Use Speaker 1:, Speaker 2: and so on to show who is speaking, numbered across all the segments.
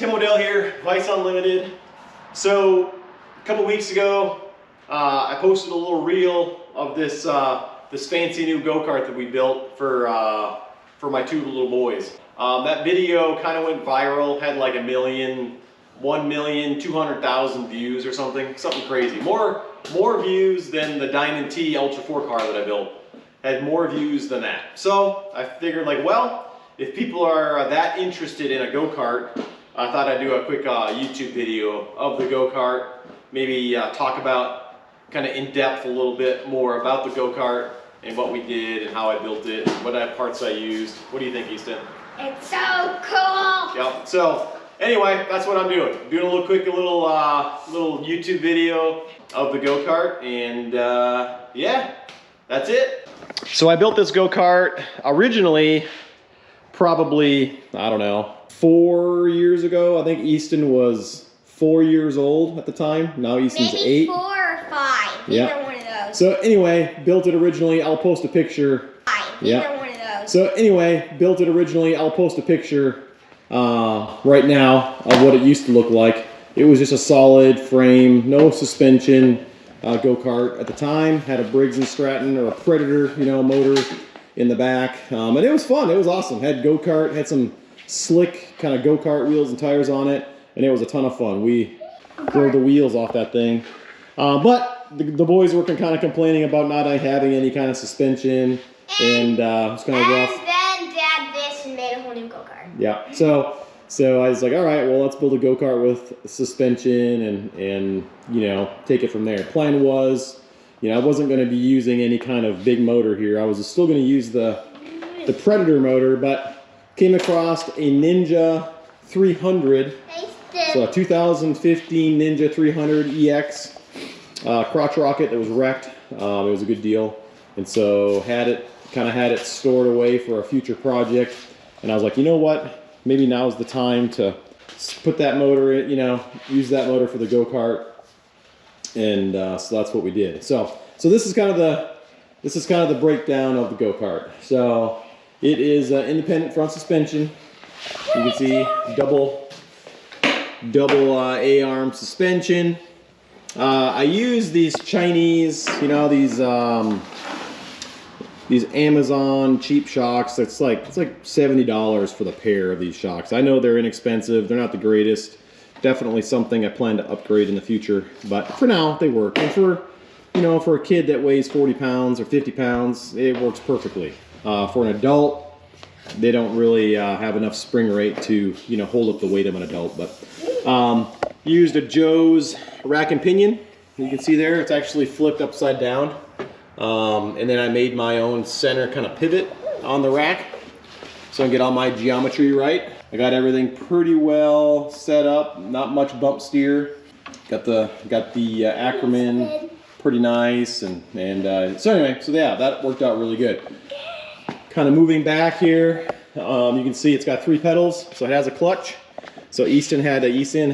Speaker 1: Tim Odell here, Vice Unlimited. So a couple weeks ago, I posted a little reel of this this fancy new go-kart that we built for my two little boys. That video kind of went viral, had like 1,200,000 views or something crazy. More views than the Diamond T Ultra 4 car that I built. Had more views than that. So I figured, like, well, if people are that interested in a go-kart, I thought I'd do a quick YouTube video of the go-kart. Maybe talk about kind of in depth a little bit more about the go-kart and what we did and how I built it, what parts I used. What do you think, Easton?
Speaker 2: It's so cool.
Speaker 1: Yep. So anyway, that's what I'm doing. Doing a little YouTube video of the go-kart, and yeah, that's it. So I built this go-kart originally, probably, I don't know, 4 years ago. I think Easton was 4 years old at the time. Now Easton's
Speaker 2: Maybe
Speaker 1: 8.
Speaker 2: 4 or 5.
Speaker 1: Yeah.
Speaker 2: Either one of those.
Speaker 1: So anyway, built it originally. I'll post a picture.
Speaker 2: 5.
Speaker 1: Yeah.
Speaker 2: Either one of those.
Speaker 1: So anyway, built it originally. I'll post a picture right now of what it used to look like. It was just a solid frame, no suspension go-kart at the time. Had a Briggs & Stratton or a Predator, motor in the back. And it was fun. It was awesome. Had go-kart, had some slick kind of go-kart wheels and tires on it, and it was a ton of fun. We drove the wheels off that thing. But the boys were kind of complaining about not having any kind of suspension, and it was kind of rough.
Speaker 2: And then Dad this and made a whole new go-kart.
Speaker 1: Yeah, so I was like, all right, well, let's build a go-kart with suspension and take it from there. Plan was, I wasn't going to be using any kind of big motor here. I was still going to use the Predator motor, but came across a Ninja 300. So a 2015 Ninja 300 EX crotch rocket that was wrecked. It was a good deal, and so had it stored away for a future project. And I was like, you know what? Maybe now's the time to put that motor in, use that motor for the go-kart. And so that's what we did. So this is kind of the breakdown of the go-kart. So it is independent front suspension. You can see double A-arm suspension. I use these Chinese, these Amazon cheap shocks. It's like $70 for the pair of these shocks. I know they're inexpensive. They're not the greatest. Definitely something I plan to upgrade in the future. But for now, they work. And for a kid that weighs 40 pounds or 50 pounds, it works perfectly. For an adult, they don't really have enough spring rate to hold up the weight of an adult. But used a Joe's rack and pinion. You can see there, it's actually flipped upside down. And then I made my own center kind of pivot on the rack so I can get all my geometry right. I got everything pretty well set up, not much bump steer. Got the Ackerman pretty nice, and so anyway, so yeah, that worked out really good. Kind of moving back here, you can see it's got 3 pedals, so it has a clutch. So Easton had to learn.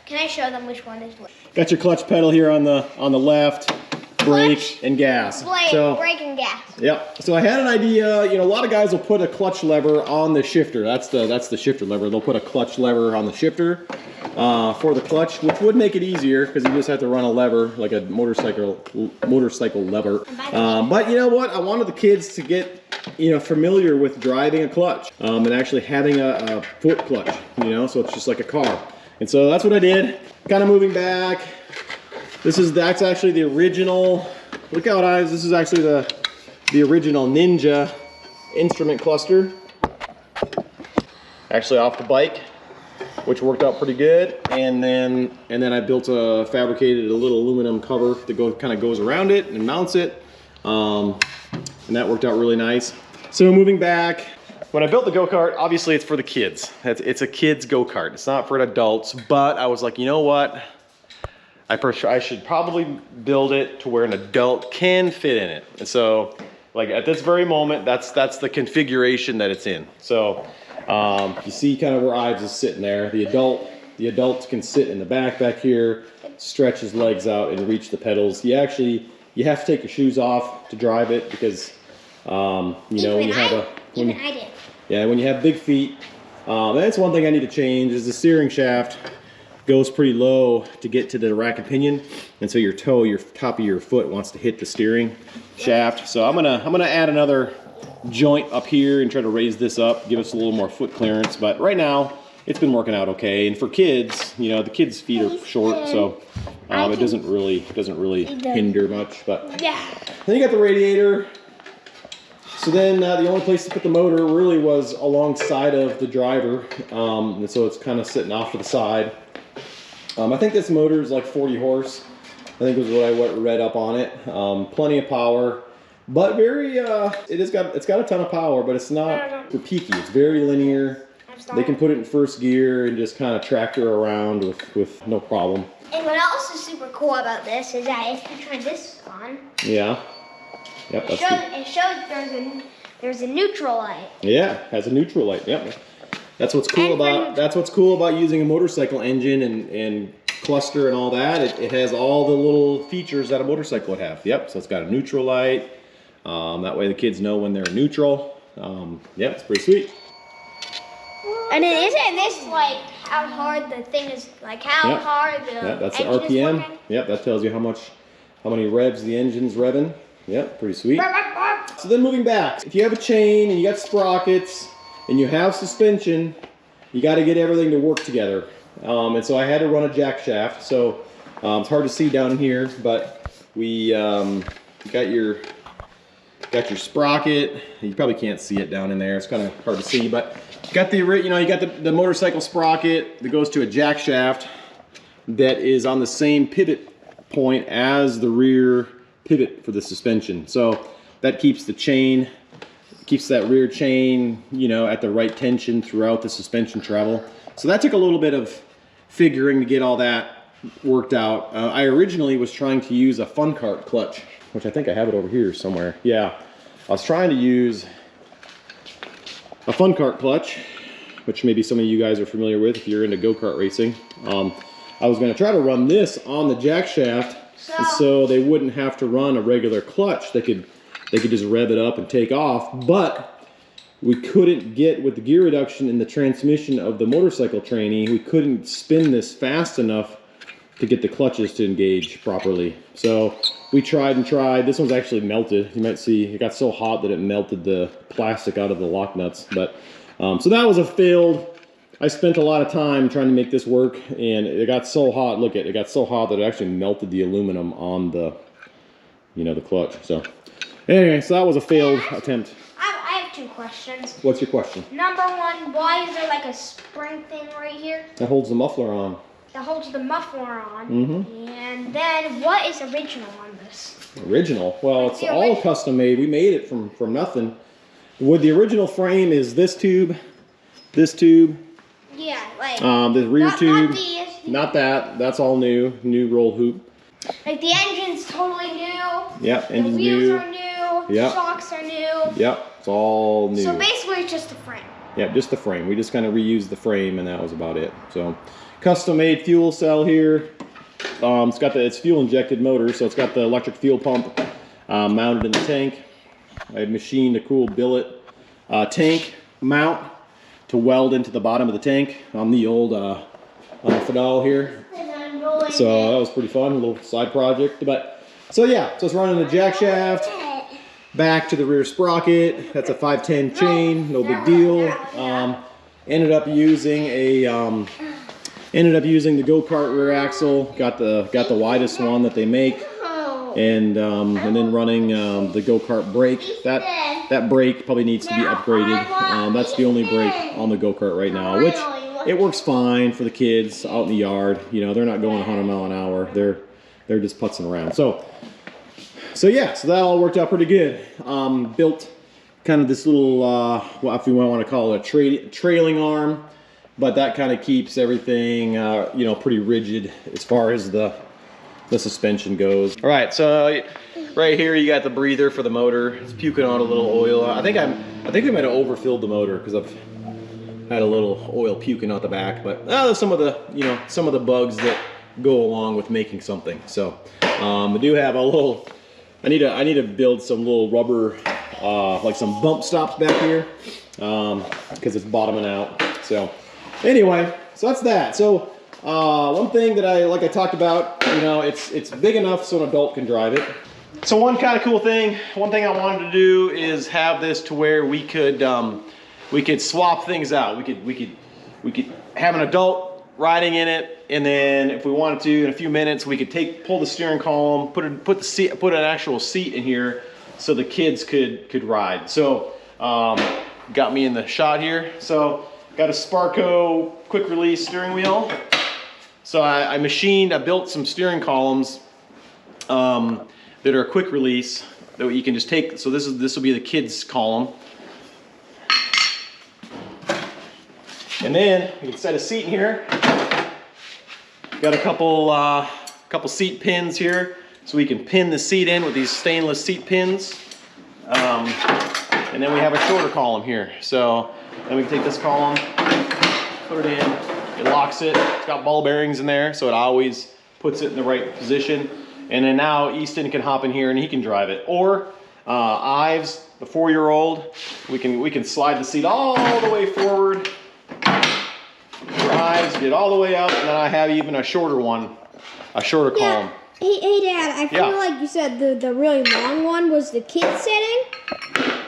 Speaker 2: Can I show them which one is which?
Speaker 1: Got your clutch pedal here on the left. Brake and gas.
Speaker 2: Brake and gas.
Speaker 1: Yep. So I had an idea. A lot of guys will put a clutch lever on the shifter. That's the shifter lever. They'll put a clutch lever on the shifter for the clutch, which would make it easier because you just have to run a lever like a motorcycle lever. But you know what? I wanted the kids to get familiar with driving a clutch and actually having a foot clutch. So it's just like a car. And so that's what I did. Kind of moving back. That's actually the original. Look out, eyes! This is actually the original Ninja instrument cluster. Actually off the bike, which worked out pretty good. And then I fabricated a little aluminum cover that kind of goes around it and mounts it. And that worked out really nice. So moving back, when I built the go-kart, obviously it's for the kids. It's a kid's go-kart. It's not for adults. But I was like, you know what? I should probably build it to where an adult can fit in it. And so, like at this very moment, that's the configuration that it's in. So you see kind of where Ives is sitting there. The adults can sit in the back here, stretch his legs out and reach the pedals. You have to take your shoes off to drive it because when you have big feet, That's one thing I need to change is the steering shaft goes pretty low to get to the rack and pinion, and so your top of your foot wants to hit the steering shaft. So I'm gonna add another joint up here and try to raise this up, give us a little more foot clearance. But right now it's been working out okay. And for kids, you know, the kids' feet are short, so it doesn't really hinder much. But
Speaker 2: Yeah.
Speaker 1: then you got the radiator. So then the only place to put the motor really was alongside of the driver, and so it's kind of sitting off to the side. I think this motor is like 40 horse. I think was what I read up on it. Plenty of power, but very it's got a ton of power, but it's not peaky. It's very linear. They can put it in first gear and just kind of tractor around with no problem.
Speaker 2: And what else is super cool about this is that if you turn this on,
Speaker 1: yeah, yep,
Speaker 2: it shows there's a neutral light.
Speaker 1: Yeah, has a neutral light. Yep. That's what's cool about using a motorcycle engine and cluster and all that. It has all the little features that a motorcycle would have. Yep. So it's got a neutral light. That way the kids know when they're neutral. Yeah, it's pretty sweet.
Speaker 2: And it isn't this like how hard the thing is, like how hard the
Speaker 1: that's the
Speaker 2: engine
Speaker 1: RPM.
Speaker 2: is working?
Speaker 1: Yep, that tells you how many revs the engine's revving. Yep, pretty sweet. So then moving back, if you have a chain and you got sprockets and you have suspension, you got to get everything to work together. And so I had to run a jack shaft. So it's hard to see down here, but we got your sprocket. You probably can't see it down in there. It's kind of hard to see, but you got the motorcycle sprocket that goes to a jack shaft that is on the same pivot point as the rear pivot for the suspension. So that keeps that rear chain, you know, at the right tension throughout the suspension travel. So that took a little bit of figuring to get all that worked out. I originally was trying to use a Go Kart clutch, which I think I have it over here somewhere. Yeah, I was trying to use a Go Kart clutch, which maybe some of you guys are familiar with if you're into go-kart racing. I was going to try to run this on the jack shaft, so they wouldn't have to run a regular clutch. They could just rev it up and take off, but we couldn't get, with the gear reduction in the transmission of the motorcycle trainee, we couldn't spin this fast enough to get the clutches to engage properly. So we tried and tried. This one's actually melted. You might see it got so hot that it melted the plastic out of the lock nuts. But so that was a failed. I spent a lot of time trying to make this work, and it got so hot. Look at it, got so hot that it actually melted the aluminum on the, the clutch. So anyway, so that was a failed attempt.
Speaker 2: I have two questions.
Speaker 1: What's your question?
Speaker 2: Number one, why is there like a spring thing right here
Speaker 1: That holds the muffler on.
Speaker 2: that holds the muffler on?
Speaker 1: Mm-hmm.
Speaker 2: And then what is original on this?
Speaker 1: Original? Well, it's all custom made. We made it from nothing. With the original frame is this tube,
Speaker 2: Yeah, like
Speaker 1: the rear tube.
Speaker 2: Not these.
Speaker 1: Not that. That's all new roll hoop.
Speaker 2: Like the engine's totally new.
Speaker 1: Yep,
Speaker 2: The
Speaker 1: engine's
Speaker 2: wheels
Speaker 1: new.
Speaker 2: are new.
Speaker 1: Yep.
Speaker 2: Shocks are new.
Speaker 1: Yep, it's all new.
Speaker 2: So basically, it's just a frame.
Speaker 1: Yeah, just the frame. We just kind of reused the frame, and that was about it. So, custom-made fuel cell here. It's fuel injected motor, so it's got the electric fuel pump mounted in the tank. I machined a cool billet tank mount to weld into the bottom of the tank on the old Fidal here. So that was pretty fun, a little side project. But so yeah, so it's running the jack shaft back to the rear sprocket. That's a 510 chain, no big deal. Ended up using the Go Kart rear axle. Got the widest one that they make, and then running the Go Kart brake. That brake probably needs to be upgraded. That's the only brake on the Go Kart right now, which it works fine for the kids out in the yard. You know, they're not going 100 miles an hour. They're just putzing around. So yeah, so that all worked out pretty good. Built kind of this little, well, if you want to call it a trailing arm, but that kind of keeps everything, pretty rigid as far as the suspension goes. All right, so right here you got the breather for the motor. It's puking out a little oil. I think I might have overfilled the motor because I've had a little oil puking out the back. But some of the bugs that go along with making something. So I do have a little. I need to build some little rubber, like some bump stops back here, because it's bottoming out. So anyway, so that's that. So one thing that I talked about, you know, it's big enough so an adult can drive it. So one kind of cool thing, one thing I wanted to do is have this to where we could swap things out. We could have an adult riding in it, and then if we wanted to, in a few minutes, we could pull the steering column, put an actual seat in here, so the kids could ride. So got me in the shot here. So got a Sparco quick release steering wheel. So I built some steering columns that are a quick release that you can just take. So this will be the kids column. And then you can set a seat in here. Got a couple seat pins here, so we can pin the seat in with these stainless seat pins. And then we have a shorter column here. So then we can take this column, put it in, it locks it. It's got ball bearings in there, so it always puts it in the right position. And then now Easton can hop in here and he can drive it. Or Ives, the 4-year-old, we can slide the seat all the way forward. Ives, get all the way up, and then I have even a shorter one, a shorter column.
Speaker 2: Hey Dad, I feel like you said the really long one was the kid setting.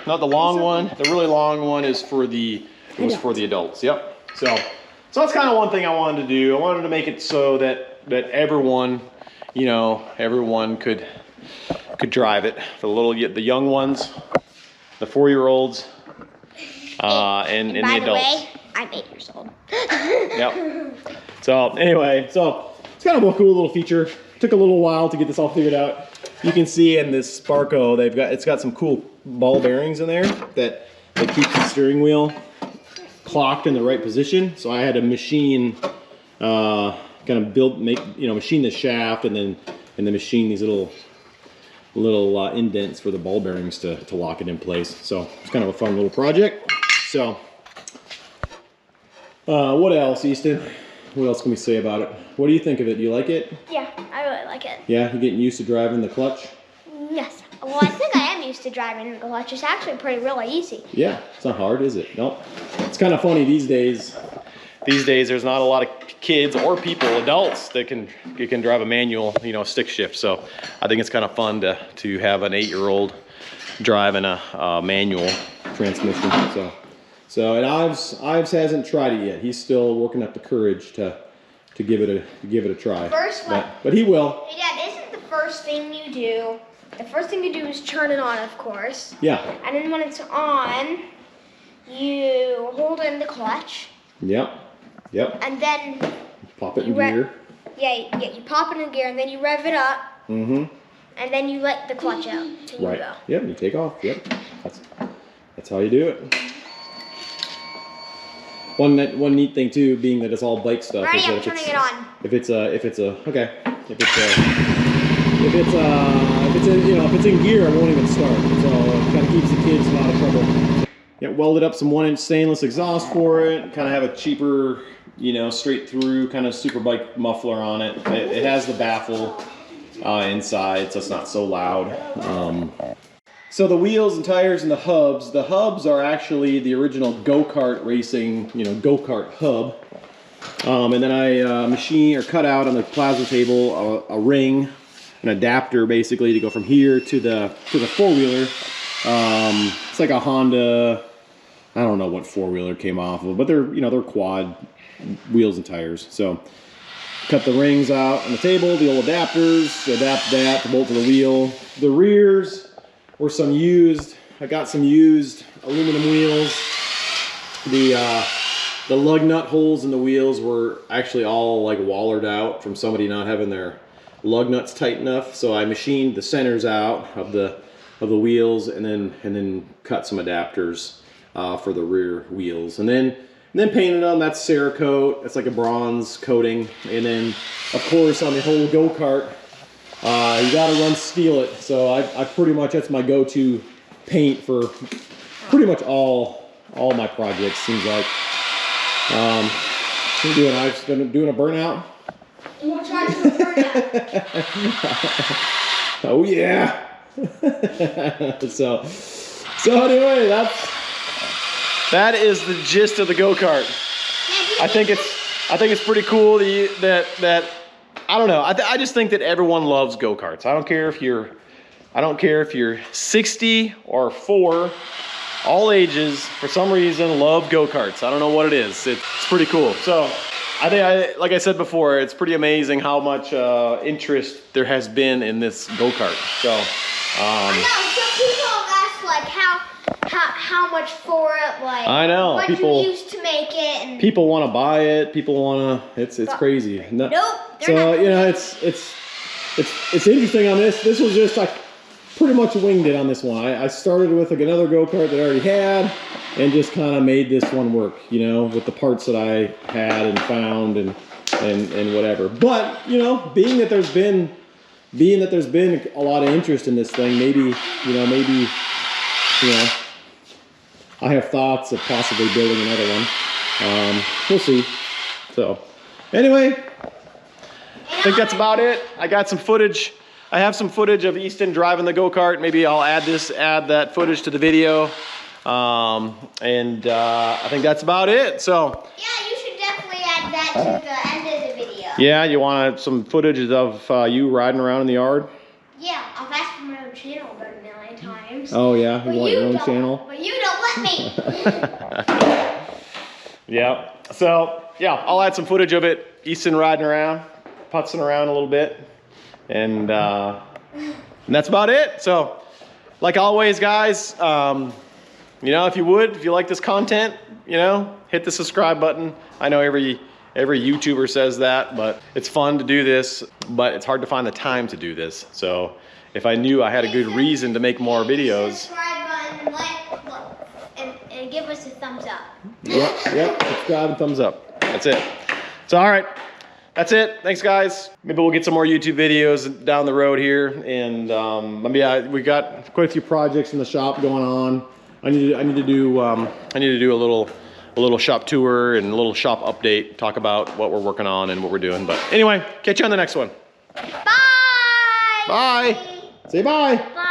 Speaker 1: Not the long one. The really long one is for the adults. Yep. So that's kind of one thing I wanted to do. I wanted to make it so that everyone, you know, everyone could drive it. For the young ones, the 4-year-olds, and the adults. By the way,
Speaker 2: I'm 8 years old.
Speaker 1: Yep. So anyway, so it's kind of a cool little feature. Took a little while to get this all figured out. You can see in this Sparco, it's got some cool ball bearings in there that keep the steering wheel clocked in the right position. So I had to machine, machine the shaft and then machine these little indents for the ball bearings to lock it in place. So it's kind of a fun little project. So what else, Easton? What else can we say about it? What do you think of it? Do you like it?
Speaker 2: Yeah, I really like it.
Speaker 1: Yeah, you getting used to driving the clutch?
Speaker 2: Yes. Well, I think I am used to driving the clutch. It's actually really easy.
Speaker 1: Yeah, it's not hard, is it? Nope. It's kind of funny these days. These days, there's not a lot of kids or people, adults, that can drive a manual, stick shift. So I think it's kind of fun to have an 8-year-old driving a manual transmission. So and Ives hasn't tried it yet. He's still working up the courage to give it a try. But he will.
Speaker 2: Hey Dad, isn't the first thing you do? The first thing you do is turn it on, of course.
Speaker 1: Yeah.
Speaker 2: And then when it's on, you hold in the clutch.
Speaker 1: Yep.
Speaker 2: And then
Speaker 1: pop it in gear.
Speaker 2: Yeah, you pop it in gear and then you rev it up.
Speaker 1: Mm-hmm.
Speaker 2: And then you let the clutch out.
Speaker 1: Right. Yep. You take off. Yep. That's how you do it. One neat thing too, being that it's all bike stuff.
Speaker 2: Ready, I'm turning it on.
Speaker 1: If it's in gear, it won't even start. So it kind of keeps the kids out of trouble. Yeah, welded up some 1-inch stainless exhaust for it. Kind of have a cheaper, straight through kind of super bike muffler on it. It has the baffle inside, so it's not so loud. So the wheels and tires and the hubs are actually the original Go Kart racing, Go Kart hub. And then I cut out on the plasma table a ring, an adapter basically to go from here to the 4-wheeler. It's like a Honda, I don't know what 4-wheeler came off of, but they're quad wheels and tires. So cut the rings out on the table, the old adapters, adapt that to bolt to the wheel. The rears were I got some used aluminum wheels. The lug nut holes in the wheels were actually all like wallered out from somebody not having their lug nuts tight enough. So I machined the centers out of the wheels and then cut some adapters for the rear wheels. And then painted them. That's Cerakote. It's like a bronze coating. And then of course on the whole go-kart, you gotta run Steel It. So I pretty much, that's my go-to paint for pretty much all my projects, seems like. Doing a burnout?
Speaker 2: We'll try to do a burnout.
Speaker 1: Oh yeah. So anyway, that is the gist of the go-kart. I think it's pretty cool that I don't know. I just think that everyone loves go-karts. I don't care if you're 60 or 4, all ages for some reason love go-karts. I don't know what it is. It's pretty cool. So I think like I said before, it's pretty amazing how much interest there has been in this go-kart. So
Speaker 2: I know some people ask like how much for it, like
Speaker 1: I know
Speaker 2: what
Speaker 1: people
Speaker 2: you used to make it, and
Speaker 1: people want to buy it. People want to. It's crazy. No,
Speaker 2: nope.
Speaker 1: So you know, it's interesting on this. This was just like pretty much winged it on this one. I started with like another go-kart that I already had, and just kind of made this one work. You know, with the parts that I had and found and whatever. But you know, being that there's been a lot of interest in this thing, maybe I have thoughts of possibly building another one. We'll see. So anyway, I think that's about it. I got some footage. I have some footage of Easton driving the go-kart. Maybe I'll add that footage to the video. I think that's about it. So
Speaker 2: yeah, you should definitely add that to the end of the video.
Speaker 1: yeah, you want some footage of you riding around in the yard?
Speaker 2: Yeah, I've asked for my own channel about a million times.
Speaker 1: Oh yeah, you want your own channel?
Speaker 2: But you don't let me.
Speaker 1: Yeah. So yeah, I'll add some footage of it. Easton riding around, putzing around a little bit, and that's about it. So, like always, guys, you know, if you like this content, you know, hit the subscribe button. I know every YouTuber says that, but it's fun to do this, but it's hard to find the time to do this. So if I knew I had a good reason to make more videos.
Speaker 2: Subscribe button, and give us a thumbs up.
Speaker 1: Yep, subscribe and thumbs up. That's it. So all right, that's it. Thanks guys. Maybe we'll get some more YouTube videos down the road here. And we got quite a few projects in the shop going on. I need to do a little shop tour and a little shop update, talk about what we're working on and what we're doing. But anyway, catch you on the next one.
Speaker 2: Bye.
Speaker 1: Bye. Say bye.
Speaker 2: Bye.